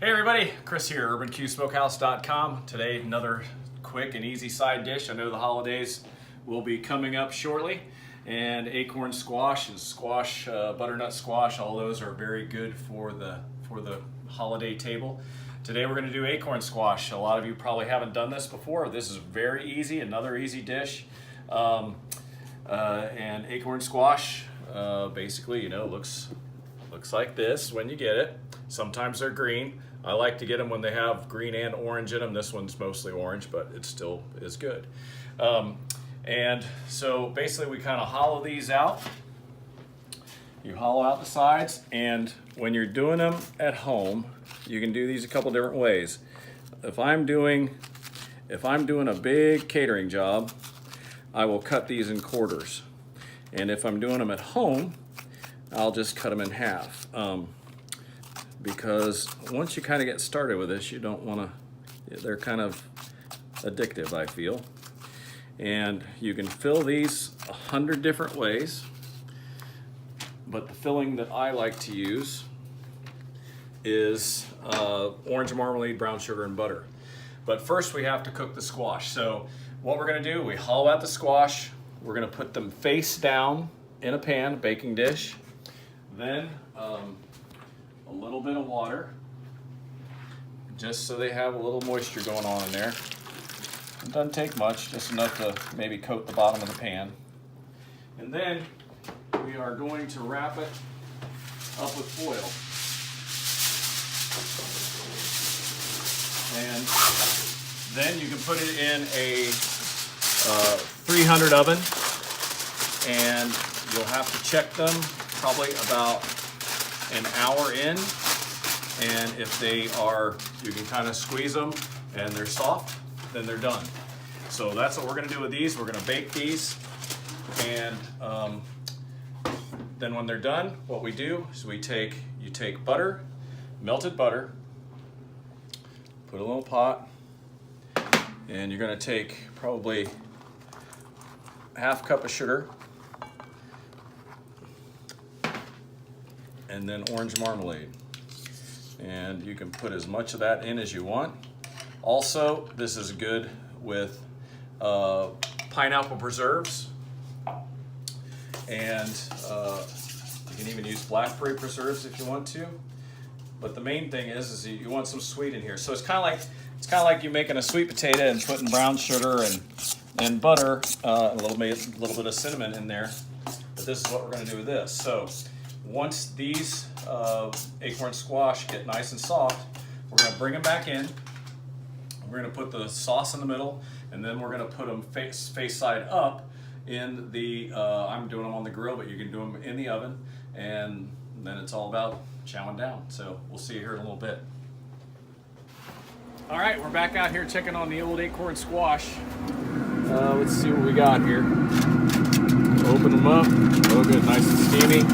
Hey everybody, Chris here, UrbanQ Smokehouse.com. Today, another quick and easy side dish. I know the holidays will be coming up shortly, and acorn squash and butternut squash, all those are very good for the holiday table. Today we're going to do acorn squash. A lot of you probably haven't done this before. This is very easy, another easy dish. And acorn squash, basically, looks like this when you get it. Sometimes they're green. I like to get them when they have green and orange in them. This one's mostly orange, but it still is good. And so basically we kind of hollow these out. You hollow out the sides, and when you're doing them at home, you can do these a couple different ways. If I'm doing a big catering job, I will cut these in quarters. And if I'm doing them at home, I'll just cut them in half. Because once you kind of get started with this, you don't want to, they're kind of addictive, I feel. And you can fill these 100 different ways, but the filling that I like to use is orange marmalade, brown sugar, and butter. But first we have to cook the squash. So what we're gonna do, we hollow out the squash, we're gonna put them face down in a pan, a baking dish, then a little bit of water, just so they have a little moisture going on in there. It doesn't take much, just enough to maybe coat the bottom of the pan. And then we are going to wrap it up with foil. And then you can put it in a 300 oven, and you'll have to check them probably about an hour in, and if they are, you can kind of squeeze them and they're soft, then they're done. So that's what we're going to do with these. We're going to bake these, and then when they're done, what we do is you take butter, melted butter, put a little pot, and you're going to take probably half cup of sugar, and then orange marmalade. And you can put as much of that in as you want. Also, this is good with pineapple preserves, and you can even use blackberry preserves if you want to. But the main thing is you want some sweet in here. So it's kind of like you making a sweet potato and putting brown sugar and butter, a little bit of cinnamon in there. But this is what we're going to do with this. So once these acorn squash get nice and soft, we're going to bring them back in. We're going to put the sauce in the middle, and then we're going to put them face side up in the, I'm doing them on the grill, but you can do them in the oven, and then it's all about chowing down. So we'll see you here in a little bit. All right, we're back out here checking on the old acorn squash. Let's see what we got here. Open them up. Oh good, nice and steamy.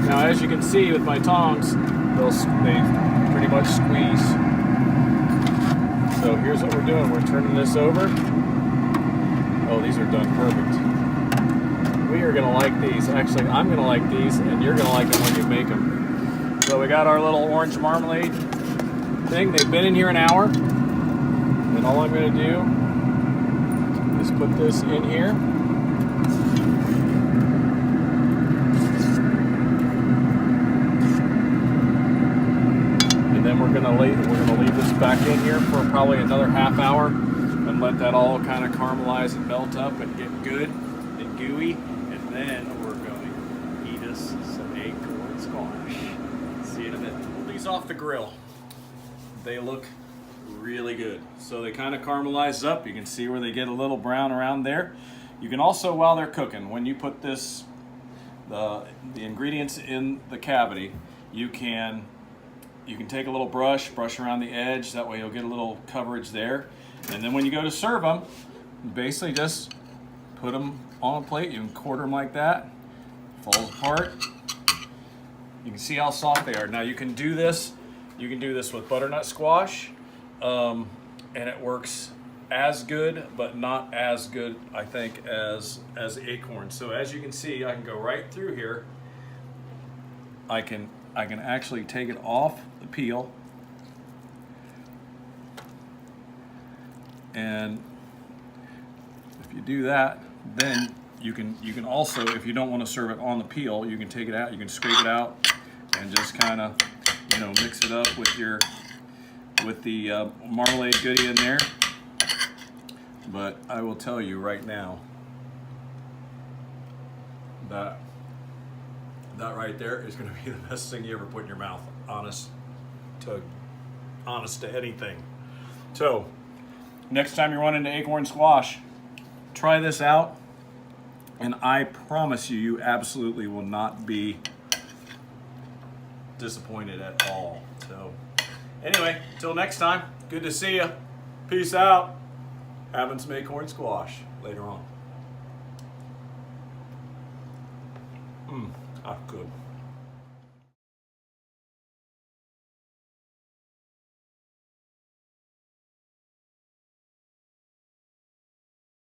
Now, as you can see with my tongs, they pretty much squeeze. So here's what we're doing. We're turning this over. Oh, these are done perfect. We are gonna like these. Actually, I'm gonna like these, and you're gonna like them when you make them. So we got our little orange marmalade thing. They've been in here an hour. And all I'm gonna do is put this in here. We're gonna leave this back in here for probably another half hour and let that all kind of caramelize and melt up and get good and gooey. And then we're going to eat us some acorn squash. See you in a minute. Pull these off the grill. They look really good. So they kind of caramelize up. You can see where they get a little brown around there. You can also, while they're cooking, when you put the ingredients in the cavity, you can take a little brush around the edge. That way you'll get a little coverage there. And then when you go to serve them, basically just put them on a plate. You can quarter them like that. Falls apart. You can see how soft they are. Now you can do this with butternut squash, and it works as good, but not as good, I think, as acorn. So as you can see, I can go right through here. I can I can actually take it off the peel. And if you do that, then you can also, if you don't want to serve it on the peel, you can take it out, you can scrape it out and just kind of, you know, mix it up with the marmalade goodie in there. But I will tell you right now that right there is going to be the best thing you ever put in your mouth. Honest to anything. So next time you run into acorn squash, try this out, and I promise you, you absolutely will not be disappointed at all. So anyway, till next time, good to see you. Peace out. Having some acorn squash later on. Good.